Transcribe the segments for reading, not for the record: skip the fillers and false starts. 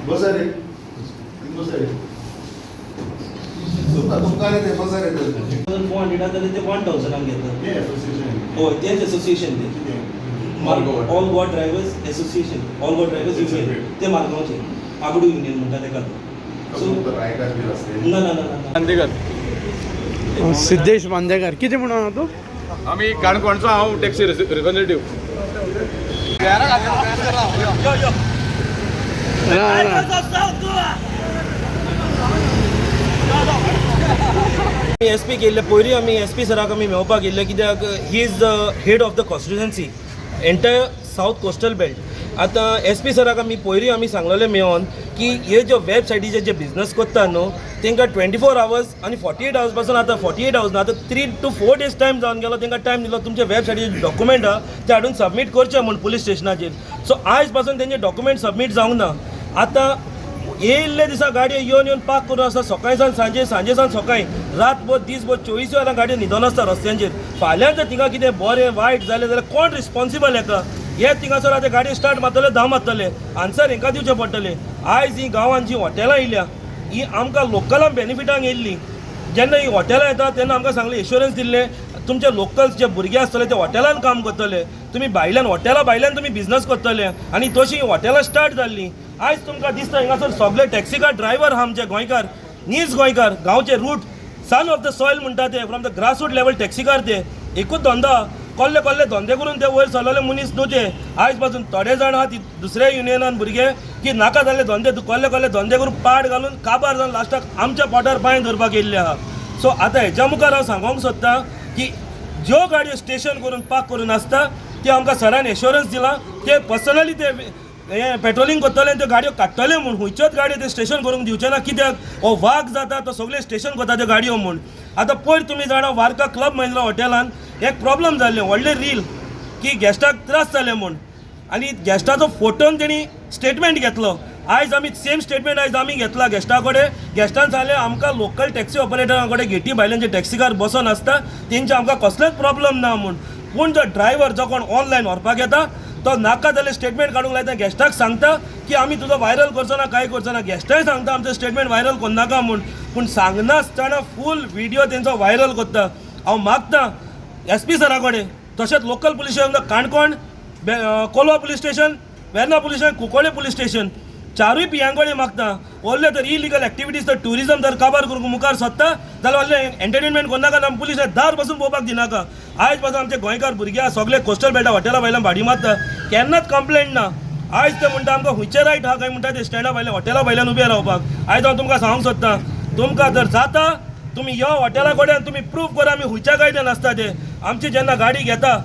बसा रे तुमका रे ते बसा रे 400 जाल्यार ते 1000 घेतात. हे असोसिएशन होय तेच असोसिएशन ते all Goa drivers association all Goa drivers union ते मार्गांवचे आगडू युनियन म्हणटा तेका. सो रायकर बी असते ना ना ना ना बांदेकर सिद्धेश बांदेकर किती म्हणून तू आम्ही काणकोणचो हांव टॅक्सी रिप्रेझेंटेटिव्ह. एसपी गेल्ले पयलीं आमी एसपी सराक आमी मेळपाक गेल्ले कित्याक he is the head of the constituency entire south coastal belt. आतां एसपी सराक आमी पयलीं आमी सांगलेलें मेळोन की हे ज्यो वेबसायटीचे जे बिझनस करता न्हू तांकां 24 आवर्स आनी 48 आवर्स पासून आतां 48 आवर्स ना आतां 3 to 4 days टायम जावन गेलो. तांकां टायम दिलो तुमचे वेबसायटीचे डॉक्युमेंट आहा ते हाडून सबमीट करचे म्हूण पुलीस स्टेशनाचेर. सो आयज पासून तेंचे डॉक्युमेंट सबमीट जावंक ना. आतां येयल्ले दिसा गाडयो येवन पार्क करून आसता सकाळी सावन सांजे सांजे सावन सकाळी रातभर दिसभर 24 वरां गाडयो न्हिदोन आसता रस्त्यांचेर. फाल्यां जर तिंगा कितें बरें वायट जालें जाल्यार कोण रिस्पॉन्सिबल हेका? हे थिंगासर आतां गाडी स्टार्ट मारतले धा मारतले आन्सर हेंकां दिवचें पडटलें. आयज ही गांवांत जी हॉटेलां येयल्या ही आमकां लोकलांक बेनिफिटांक येयल्ली. जेन्ना ही हॉटेलां येता तेन्ना आमकां सांगलें एश्युरन्स दिल्लें तुमचे लोकल्स जे भुरगे आसतले ते हॉटेलान काम करतले, तुमी भायल्यान हॉटेला भायल्यान तुमी बिझनस करतले आनी तशी हॉटेलां स्टार्ट जाल्लीं. आयज तुमकां दिसता हिंगासर सगळे टॅक्सी कार ड्रायव्हर आहा आमचे गोंयकार नीज गोंयकार गांवचे root son of the soil म्हणटा ते from the grassroot level taxi car ते एकूच धंदो कोल्ले कोल्ले धंदे करून ते वयर सरलेले मनीस न्हू ते. आयज पासून थोडे जाण आहा दुसऱ्या युनियनान भुरगे की नाका जाल्ले धंदे कोल्ले कोल्ले धंदे करून पाड घालून काबार जावन लास्टाक आमच्या पोटार पांय धरपाक येयल्ले आहा. सो आतां हेच्या मुखार हांव सांगूंक सोदतां की ज्यो गाडयो स्टेशन करून पार्क करून आसता त्यो आमकां सरान एश्युरन्स दिला ते पर्सनली ते हे पेट्रोलिंग करतले त्यो गाडयो काडटले म्हूण खंयच्योच गाडयो ते स्टेशन करूंक दिवचे ना. कित्याक हो वाग जाता तो सगळे स्टेशन करता त्यो गाडयो म्हूण. आतां पयर तुमी जाणा वार्का क्लब महिंद्रा हॉटेलान एक प्रॉब्लम जाल्लें व्हडलें रील की गॅस्टाक त्रास जाले म्हूण आनी गॅस्टाचो फोटोन तेणी स्टेटमेंट घेतलो. आयज आमी सेम स्टेटमेंट आयज आमी घेतला गॅस्टा कडेन. गॅस्टान सांगलें आमकां लोकल टॅक्सी ऑपरेटरा कडेन गेटी भायल्यान जे टॅक्सी कार बसून आसता तेंचे आमकां कसलेच प्रॉब्लम ना म्हूण. पूण जो ड्रायव्हर जो कोण ऑनलायन व्हरपाक येता तो नाका जाल्यार स्टेटमेंट काडूंक लायता गॅस्टाक सांगता की आमी तुजो व्हायरल करचो ना कांय करचो ना. गॅस्टाय सांगता आमचो स्टेटमेंट व्हायरल करनाका म्हूण. पूण सांगनासतना फूल व्हिडियो तेंचो व्हायरल करता. हांव मागतां एसपी सरा कडेन तशेंच local police station Canacona Colva police station Verna police station Cuncolim police station चारूय पियां कडेन मागता व्हडले तर इलिगल एक्टिविटीज तर ट्युरिजम जर काबार करूंक मुखार सोदता जाल्यार व्हडलें एंटरटेनमेंट करनाका आमी पुलीस दार पासून पळोवपाक दिनाका. आयज पासून आमचे गोंयकार भुरगे आहा सगळे कोस्टल बेल्टा हॉटेला भायल्यान भाडी मारता केन्नाच कंप्लेंट ना. आयज ते म्हणटा आमकां खंयचे रायट आहा काय म्हणटा ते स्टँडा भायल्यान हॉटेला भायल्यान उबे रावपाक. आयज हांव तुमकां सांगूंक सोदतां तुमकां जर जाता तुमी यो हॉटेला कडेन तुमी प्रूफ करा आमी खंयच्या कायद्यान आसता ते. आमची जेन्ना गाडी घेता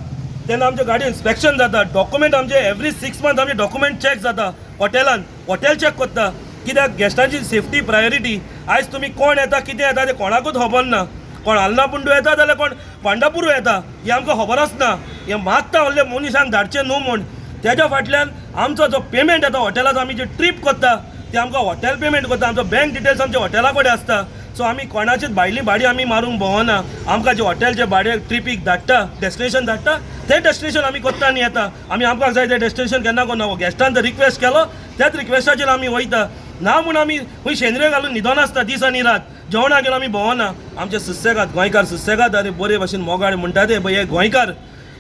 तेन्ना आमचे गाडी इन्स्पेक्शन जाता डॉक्युमेंट आमचे एवरी 6 months आमचे डॉक्युमेंट चॅक जाता हॉटेलान हॉटेल चॅक करता कित्याक गॅस्टांची सेफ्टी प्रायोरिटी. आयज तुमी कोण येता कितें येता तें कोणाकूच खबर ना. कोण आलना पुंडू येता जाल्यार कोण पांडापुरू येता हें आमकां खबर आसना. हें मागता व्हडले मनशांक धाडचें न्हू म्हूण. तेज्या फाटल्यान आमचो जो पेमेंट येता हॉटेलाचो आमी जे ट्रीप करता ते आमकां हॉटेल पेमेंट करता. आमचो बँक डिटेल्स आमच्या हॉटेला कडेन आसता. सो आमी कोणाचीच भायली भाडी आमी मारूंक भोवना. आमकां जे हॉटेलचे भाडे ट्रिपीक धाडटा डेस्टिनेशन धाडटा तें डेस्टिनेशन आमी करता आनी येता. आमी आमकां जाय तें डेस्टिनेशन केन्ना करना. गॅस्टान जर रिक्वेस्ट केलो त्याच रिक्वेस्टाचेर आमी वयता ना म्हूण आमी खंय शेंद्रे घालून न्हिदोन आसता दीस आनी रात जेवणा गेलो आमी भोवना. आमचे सुसेगाद गोंयकार सुसेगाद आनी बरे भशेन मोगाड म्हणटा ते हे गोंयकार.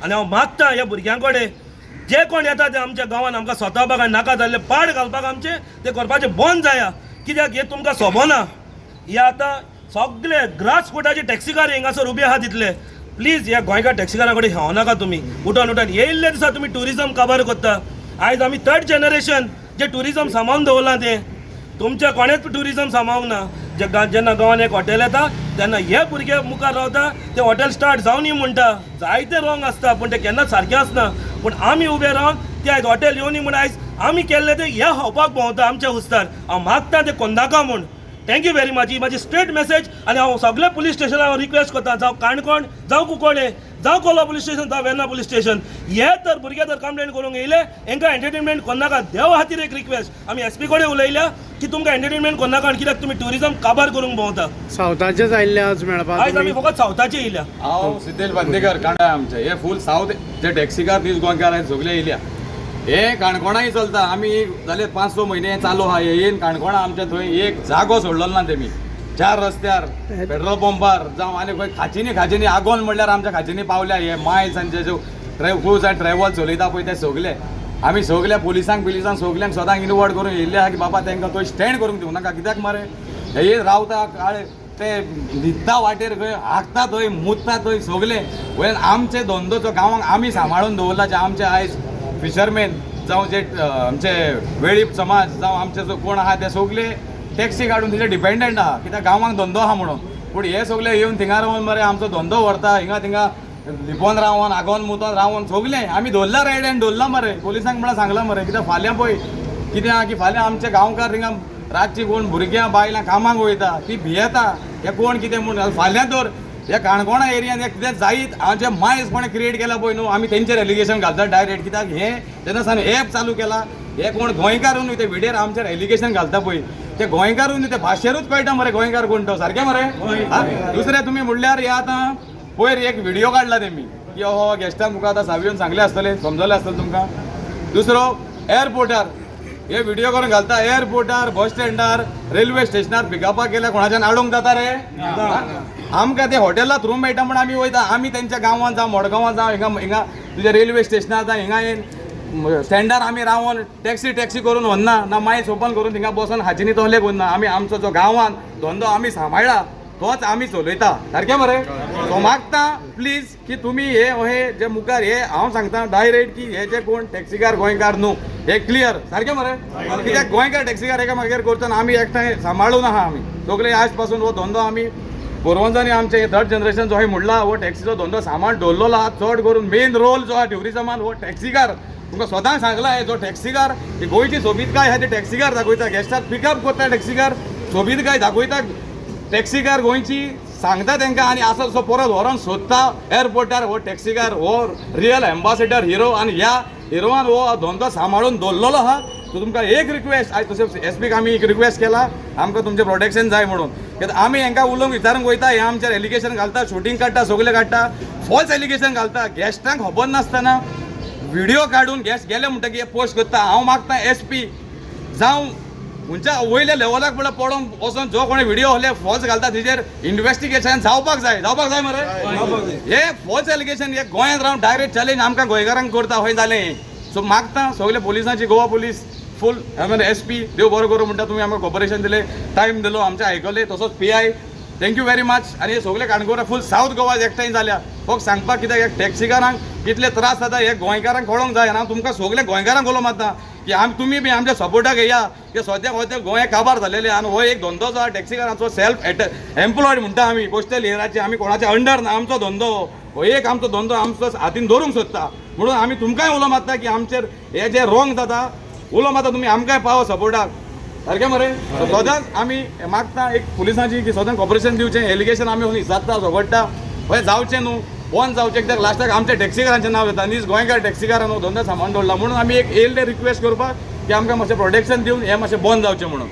आनी हांव मागतां ह्या भुरग्यां कडेन जे कोण येता ते आमच्या गांवांत आमकां स्वतावपाक आनी नाका जाल्ले पाड घालपाक आमचे ते करपाचें बंद जाया. कित्याक हे तुमकां सोबना. हे आतां सगळे ग्रासरूटाचे टॅक्सी कार हिंगासर उबे आहा तितले. प्लीज ह्या गोंयकार टॅक्सी कारा कडेन हेवं नाका तुमी. उठोन उठोन येयल्ले दिसा तुमी ट्युरिजम काबार करता. आयज आमी 3rd generation जे ट्युरिजम सांबाळून दवरलां ते तुमचे कोणेच ट्युरिजम सांबाळूंक ना. जेन्ना गांवांत एक हॉटेल येता तेन्ना हे भुरगे मुखार रावता ते हॉटेल स्टार्ट जावनी म्हणटा. जायते रॉंग आसता पूण ते केन्नाच सारकें आसना. पूण आमी उबे रावन ते आयज हॉटेल येवनी म्हूण आयज आमी केल्ले ते हे खावपाक भोंवता आमच्या हुस्तार. हांव मागतां ते कोन्नाका म्हूण. Thank you very much. ही म्हाजी स्ट्रेट मेसेज आनी हांव सगळे पुलीस स्टेशनार रिक्वेस्ट करता जावं काणकोण जावं कुंकोळे जावं कोलवा पुलीस स्टेशन जावं वेर्ना पुलीस स्टेशन हे तर भुरगे जर कंप्लेंट करूंक येयले हांकां एंटरटेनमेंट करनाका. देवा खातीर एक रिक्वेस्ट आमी एसपी कडेन उलयल्या की तुमकां एंटरटेनमेंट करनाका कित्याक तुमी ट्युरिजम काबार करूंक भोंवता. सावथाचेच आयिल्ले आज मेळपाक आयज आमी फकत सावथाचे येयल्या. हांव सिद्धेश बांदेकर कांडा आमचे हे फूल साऊथ जे टॅक्सी कार नीज गोंयकार सगळे येयल्या हे काणकोणाय चलता आमी जाले 5-6 म्हयने चालू आहा येन काणकोणा आमच्या थंय एक जागो सोडलेलो ना तेमी 4 रस्त्यार पेट्रोल पंपार जावं आनी खंय खाचीनी आगोन म्हणल्यार आमच्या खाचीनी पावल्या हे मायल्स आनी जे टूर्स एंड ट्रॅवल्स चलयता पळय ते सगळे आमी सगल्या पुलिसांक सगल्यांक सदांच इनवॉल्ड करून येयल्ले आहा की बाबा तांकां थंय स्टँड करूंक दिवं नाका कित्याक मरे हे रावता काळे ते न्हिदता वाटेर खंय हाकता थंय मुतता थंय सगळे वयर आमचे धंदोचो गांवांक आमी सांबाळून दवरला जे आमचे आयज फिशरमॅन जावं जे आमचे वेळीप समाज जावं आमचे जो कोण आहा ते सगळे टॅक्सी काडून तिचे डिपेंडंट आहा कित्याक गांवांक धंदो आहा म्हणून पूण हे सगळे येवन थिंगा रावन मरे आमचो धंदो व्हरता हिंगा थिंगा लिपोन रावन आगोन मुतोन रावन सगळे आमी दवरला रेड एंड दवरला मरे पुलिसांक म्हणून सांगला मरे कित्याक फाल्यां पळय कितें आहा की फाल्यां आमचे गांवकार थिंगा रातची कोण भुरग्यां बायलां कामाक वयता ती भियेता हे कोण कितें म्हूण फाल्यां तर ह्या काणकोणा एरियान एक कितें जायत हांव मायज कोणें क्रिएट केला पळय न्हू आमी तेंचेर एलिगेशन घालता डायरेक्ट कित्याक हे जेन्ना सावन एप चालू केला हे कोण गोंयकारून ते विडेर आमचेर एलिगेशन घालता पळय ते गोंयकारून ते भाशेरूच कळटा मरे गोंयकार कोण तो सारकें मरे दुसरें तुमी म्हणल्यार हे आतां पयर एक व्हिडिओ काडला तेमी की हो गेस्टां तुका आतां सावियोन सांगलें आसतलें समजलें आसतलें तुमकां दुसरो एअरपोर्टार हे व्हिडिओ करून घालता एअरपोर्टार बस स्टँडार रेल्वे स्टेशनार पिकअपाक गेल्यार कोणाच्यान आडोंक जाता रे आमकां ते हॉटेलांत रूम मेळटा म्हण आमी वयता आमी तेंच्या गांवांत जावं मडगांवां जावं हिंगा तुज्या रेल्वे स्टेशनार जावं हिंगा येवन स्टँडार आमी रावन टॅक्सी करून व्हरना ना मायस ओपन करून थिंगा बसून हाजीनी तोंले करना आमी आमचो जो गांवांत धंदो आमी सांबाळ्ळा तोच आमी चलयता सारकें मरे सो मागता प्लीज की तुमी हे जे मुखार हे हांव सांगता डायरेक्ट की हे जे कोण टॅक्सीकार गोंयकार न्हू हे क्लियर सारकें मरे कित्याक गोंयकार टॅक्सीकार एकामेकागेर करतना आमी एकठांय सांबाळून आहा आमी सगळे आयज पासून हो धंदो आमी पुर्वजांनी आमचे 3rd जनरेशन जो हे म्हणला हो टॅक्सीचो धंदो सांबाळ दवरलेलो आहा चड करून मेन रोल जो आहा ट्युरिजमान हो टॅक्सीकार तुमकां सदां सांगला हे जो टॅक्सीकार ही गोंयची सोबीतकाय आहा ती टॅक्सीकार दाखयता गेस्टाक पिकअप करता टॅक्सीकार सोबीतकाय दाखयता टॅक्सीकार गोंयची सांगता तांकां आनी आसा तसो परत व्हरोन सोदता एअरपोर्टार हो टॅक्सीकार हो रियल एम्बेसेडर हिरो आनी ह्या हिरोवान हो धंदो सांबाळून दवरलेलो आहा सो तुमकां एक रिक्वेस्ट आयज तशें एसपीक आमी एक रिक्वेस्ट केला आमकां तुमचें प्रोटेक्शन जाय म्हणून कित्याक आमी हांकां उलोवंक विचारूंक वयता हे आमचेर एलिगेशन घालता शूटिंग काडटा सगळे काडटा फॉल्स एलिगेशन घालता गेस्टांक खबर नासतना व्हिडिओ काडून गेस्ट गेले म्हणटकीर पोस्ट करता हांव मागता एसपी जावं खंयच्या वयल्या लेवलाक म्हणल्यार पडोवन वचोन जो कोणी व्हिडिओ आहले फॉल्स घालता तेजेर इन्व्हेस्टिगेशन जावपाक जाय मरे हे फॉल्स एलिगेशन हे गोंयांत रावन डायरेक्ट चॅलेंज आमकां गोंयकारांक करता हय जालें सो मागता सगळे पुलिसांची गोवा पुलीस फूल एसपी देव बरो करूं म्हणटा तुमी आमकां कॉपरेशन दिलें टायम दिलो आमचे आयकले तसोच PI थँक्यू व्हेरी मच आनी हे सगळे काणकोणा फूल सावथ गोवा एकठांय जाल्या फक्त सांगपाक कित्याक एक टॅक्सीकारांक कितले त्रास जाता हे गोंयकारांक कळोंक जाय हांव तुमकां सगळे गोंयकारांक उलो मारता की तुमी बी आमच्या सपोर्टाक येया की सद्याक हो ते गोंय काबार जालेले आनी हो एक धंदो जो आहा टॅक्सीकारांचो सेल्फ एम्प्लॉयड म्हणटा आमी पोस्टल एरियाचे आमी कोणाच्या अंडर ना आमचो धंदो हो एक आमचो धंदो आमचो हातीन धरूंक सोदता म्हणून आमी तुमकांय उलो मारता की आमचेर हे जे रॉंग जाता उलो मारता तुमी आमकांय पाव सपोर्टाक सारकें मरे सदांच आमी मागता एक पुलिसांची की सदां कॉपरेशन दिवचें एलिगेशन आमी हिसाबता झगडटा हें जावचें न्हू बंद जावचें कित्याक लास्टाक आमच्या टॅक्सीकारांचें नांव येता नीज गोंयकार टॅक्सीकारान हो धंदो सांबाळून दवरला म्हणून आमी एक येयल्ले रिक्वेस्ट करपाक की आमकां मातशें प्रोटेक्शन दिवन हें मातशें बंद जावचें म्हणून